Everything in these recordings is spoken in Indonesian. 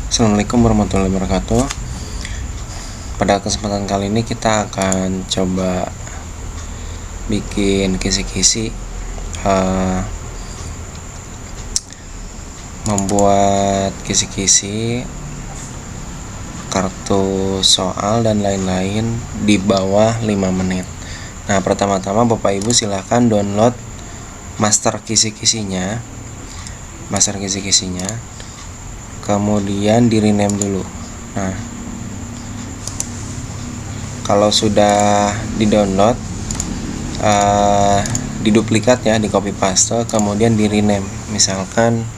Assalamualaikum warahmatullahi wabarakatuh. Pada kesempatan kali ini kita akan coba bikin kisi-kisi, membuat kisi-kisi, kartu soal dan lain-lain di bawah 5 menit. Nah, pertama-tama Bapak Ibu silahkan download master kisi-kisinya, kemudian di rename dulu. Nah, kalau sudah di download, diduplikat ya, di copy paste, kemudian di rename. Misalkan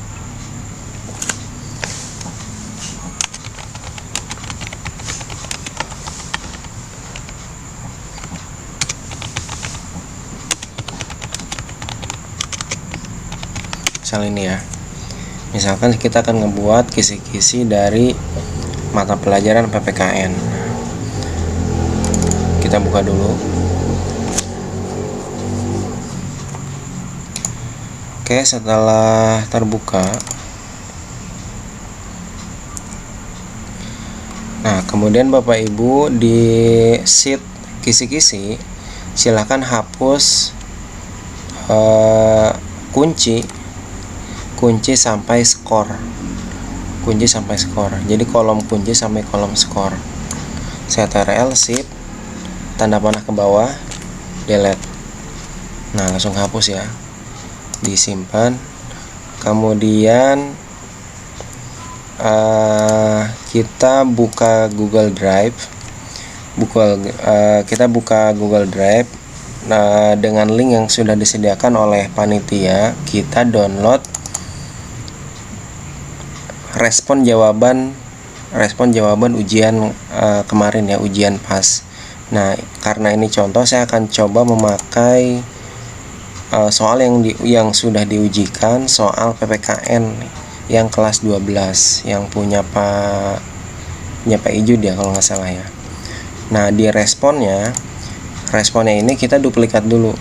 ini ya. Misalkan kita akan ngebuat kisi-kisi dari mata pelajaran PPKN. Kita buka dulu. Oke, setelah terbuka, nah kemudian Bapak Ibu di sheet kisi-kisi silahkan hapus kunci sampai skor. Jadi kolom kunci sampai kolom skor. Ctrl shift tanda panah ke bawah, delete. Nah, langsung hapus ya. Disimpan. Kemudian kita buka Google Drive. Kita buka Google Drive. Nah, dengan link yang sudah disediakan oleh panitia, kita download respon jawaban ujian kemarin ya, ujian PAS. Nah, karena ini contoh, saya akan coba memakai soal yang sudah diujikan, soal PPKN yang kelas 12 yang punya Pak Ijud ya kalau nggak salah ya. Nah, di responnya ini kita duplikat dulu,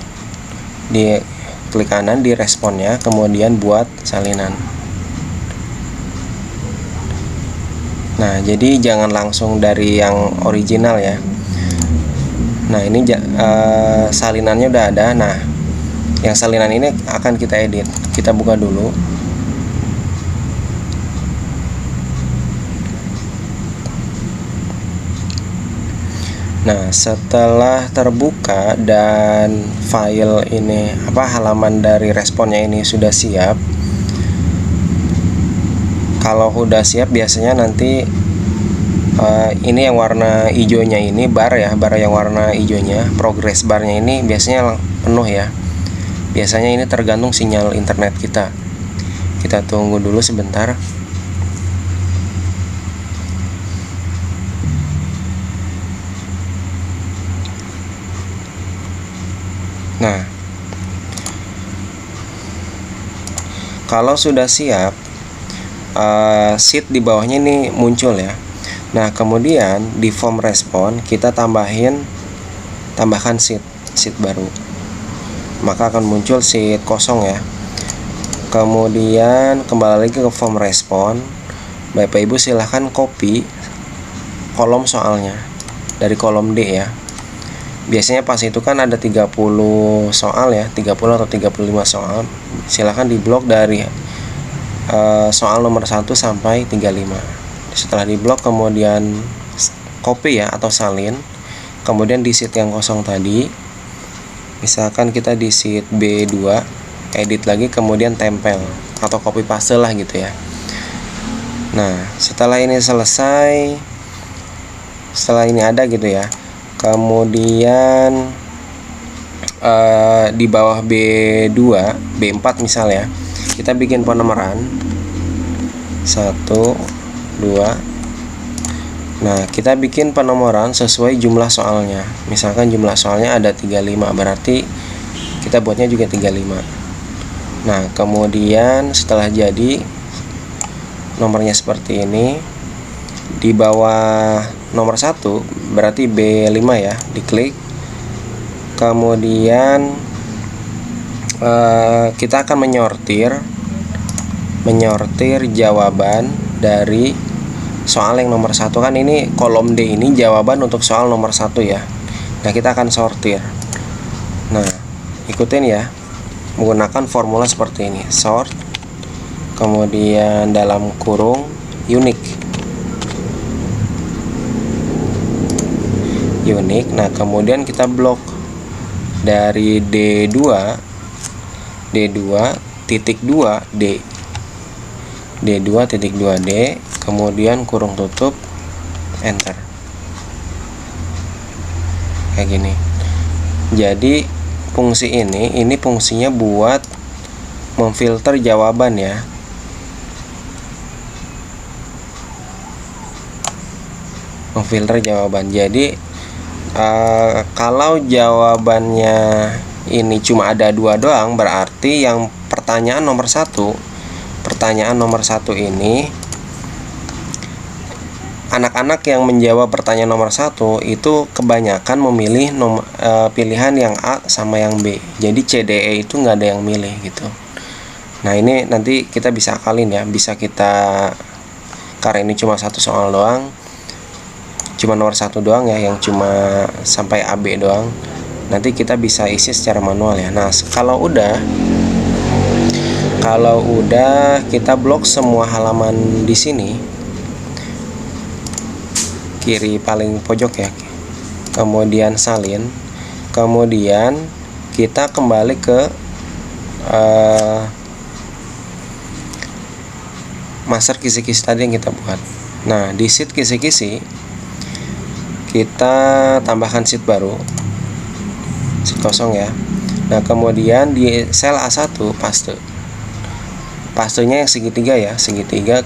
di klik kanan di responnya, kemudian buat salinan. Nah, jadi jangan langsung dari yang original ya. Nah, ini salinannya udah ada. Nah, yang salinan ini akan kita edit. Kita buka dulu. Nah, setelah terbuka dan file ini halaman dari responnya ini sudah siap. Kalau udah siap biasanya nanti ini yang warna hijaunya ini bar yang warna hijaunya, progress barnya ini biasanya penuh ya. Biasanya ini tergantung sinyal internet kita. Kita tunggu dulu sebentar. Nah, kalau sudah siap, sheet di bawahnya ini muncul ya. Nah, kemudian di form respon kita tambahkan sheet baru, maka akan muncul sheet kosong ya. Kemudian kembali lagi ke form respon. Bapak Ibu silahkan copy kolom soalnya dari kolom D ya. Biasanya pas itu kan ada 30 soal ya, 30 atau 35 soal. Silahkan diblok dari soal nomor 1 sampai 35. Setelah diblok kemudian copy ya atau salin, kemudian di sheet yang kosong tadi, misalkan kita di sheet B2, edit lagi kemudian tempel atau copy paste lah gitu ya. Nah, setelah ini selesai, setelah ini ada gitu ya, kemudian di bawah B2, B4 misalnya, kita bikin penomoran 1, 2. Nah, kita bikin penomoran sesuai jumlah soalnya. Misalkan jumlah soalnya ada 35, berarti kita buatnya juga 35. Nah, kemudian setelah jadi nomornya seperti ini, di bawah nomor 1 berarti B5 ya, diklik. Kemudian kita akan menyortir jawaban dari soal yang nomor 1 kan ini kolom D ini jawaban untuk soal nomor 1 ya. Nah, kita akan sortir. Nah, ikutin ya, menggunakan formula seperti ini. Sort, kemudian dalam kurung unique. Nah, kemudian kita blok dari D2 titik 2 D, D2 titik 2 D, kemudian kurung tutup, enter, kayak gini. Jadi fungsi ini fungsinya buat memfilter jawaban ya. Memfilter jawaban. Jadi kalau jawabannya ini cuma ada 2 doang, berarti yang pertanyaan nomor 1 ini anak-anak yang menjawab pertanyaan nomor 1 itu kebanyakan memilih pilihan yang A sama yang B. Jadi C, D, E itu nggak ada yang milih gitu. Nah, ini nanti kita bisa akalin ya, bisa kita, karena ini cuma 1 soal doang, cuma nomor 1 doang ya, yang cuma sampai AB doang. Nanti kita bisa isi secara manual ya. Nah, kalau udah kita blok semua halaman di sini, kiri paling pojok ya, kemudian salin, kemudian kita kembali ke master kisi-kisi tadi yang kita buat. Nah, di sheet kisi-kisi kita tambahkan sheet baru, sheet kosong ya. Nah, kemudian di sel A1 pastenya yang segitiga ya, segitiga,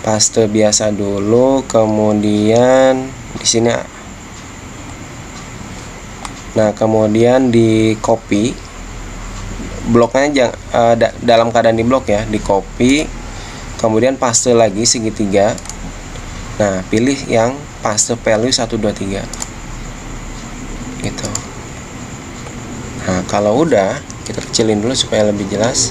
paste biasa dulu, kemudian di sini. Nah, kemudian di copy bloknya, dalam keadaan di blok ya, di copy, kemudian paste lagi segitiga. Nah, pilih yang paste value 1, 2, 3 gitu. Nah, kalau udah, kita kecilin dulu supaya lebih jelas.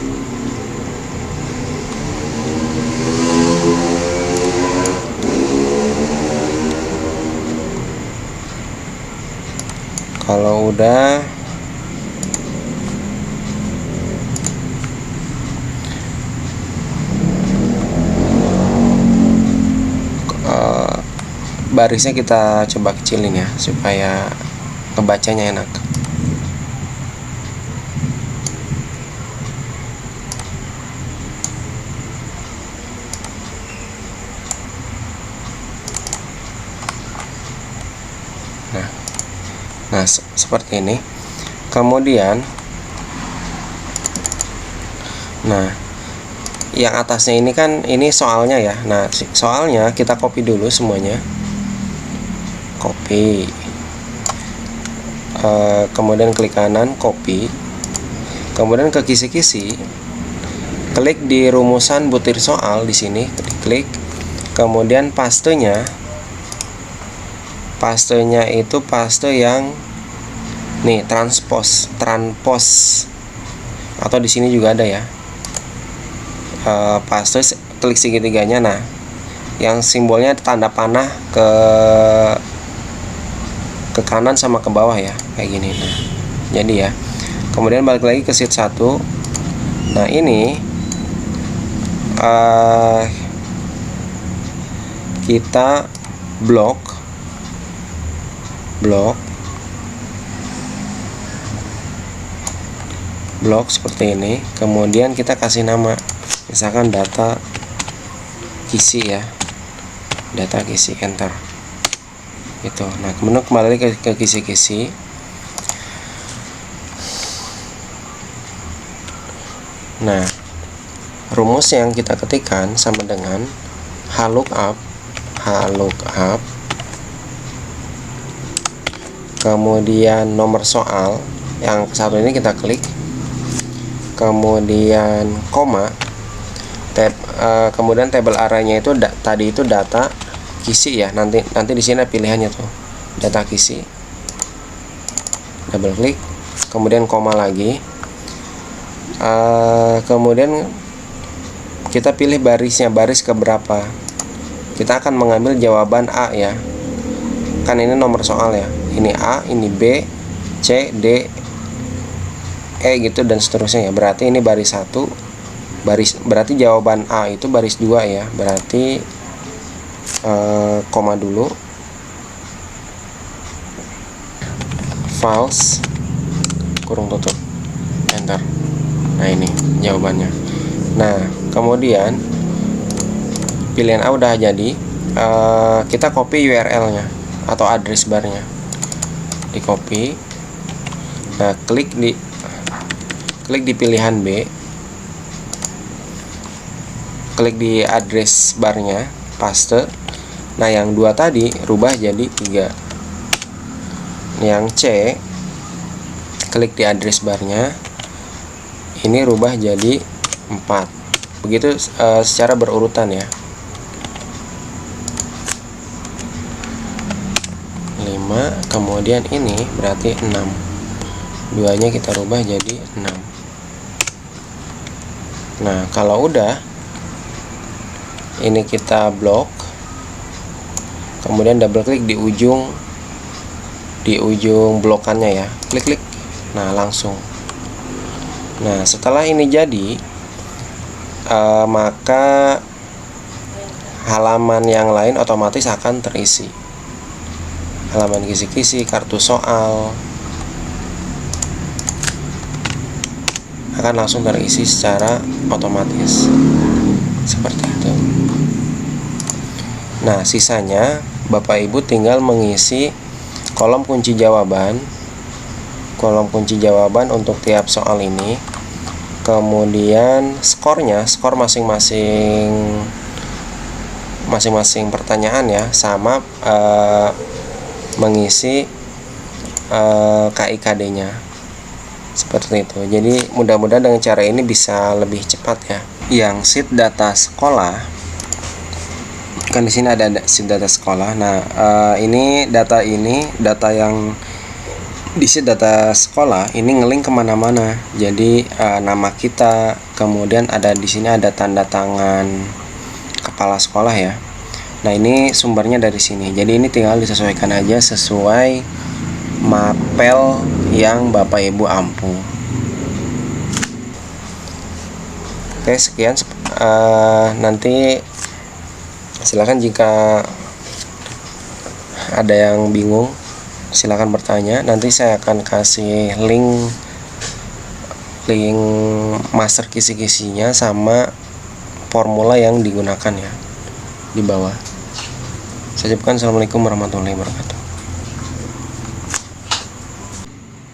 Kalau udah, barisnya kita coba kecilin ya supaya ngebacanya enak. Nah, seperti ini. Kemudian, nah, yang atasnya ini kan ini soalnya ya. Nah, soalnya kita copy dulu semuanya. Copy. Kemudian klik kanan, copy. Kemudian ke kisi-kisi, klik di rumusan butir soal di sini, klik. Kemudian pastenya itu paste yang nih, transpose atau di sini juga ada ya. Paste, klik segitiganya. Nah, yang simbolnya tanda panah ke kanan sama ke bawah ya, kayak gini. Nah, jadi ya, kemudian balik lagi ke sheet 1. Nah, ini kita blok seperti ini. Kemudian kita kasih nama, misalkan data kisi ya, data kisi, enter gitu. Nah, kemudian kembali ke kisi-kisi. Nah, rumus yang kita ketikkan sama dengan HLOOKUP, kemudian nomor soal yang satu ini kita klik, kemudian koma, kemudian tabel arraynya itu tadi itu data kisi ya, nanti di sini pilihannya tuh data kisi, double klik, kemudian koma lagi, kemudian Kita pilih barisnya, baris keberapa. Kita akan mengambil jawaban A ya. Kan ini nomor soal ya. Ini A, ini B, C, D, E gitu dan seterusnya ya. Berarti ini baris 1. Berarti jawaban A itu baris 2 ya. Berarti koma dulu. False, kurung tutup, enter. Nah, ini jawabannya. Nah, kemudian pilihan A udah jadi. Kita copy URL-nya atau address bar-nya. Di copy. Nah, klik di pilihan B. Klik di address bar-nya, paste. Nah, yang 2 tadi rubah jadi 3. Yang C, klik di address bar-nya. Ini rubah jadi 4. Begitu secara berurutan ya. 5, kemudian ini berarti 6. 2-nya kita rubah jadi 6. Nah, kalau udah ini kita blok. Kemudian double klik di ujung blokannya ya. Klik. Nah, langsung. Nah, setelah ini jadi, maka halaman yang lain otomatis akan terisi. Halaman kisi-kisi, kartu soal akan langsung terisi secara otomatis. Seperti itu. Nah, sisanya Bapak Ibu tinggal mengisi kolom kunci jawaban untuk tiap soal ini. Kemudian skor masing-masing pertanyaan ya, sama mengisi KIKD-nya. Seperti itu. Jadi mudah-mudahan dengan cara ini bisa lebih cepat ya. Yang sheet data sekolah, kan di sini ada sheet data sekolah. Nah, ini data yang di sheet data sekolah ini ngelink kemana-mana. Jadi nama kita, kemudian ada di sini ada tanda tangan kepala sekolah ya. Nah, ini sumbernya dari sini. Jadi ini tinggal disesuaikan aja sesuai mapel yang Bapak Ibu ampuh. Oke, sekian. Nanti silakan jika ada yang bingung, silakan bertanya. Nanti saya akan kasih link master kisi-kisinya sama formula yang digunakan ya di bawah. Saya ucapkan assalamualaikum warahmatullahi wabarakatuh.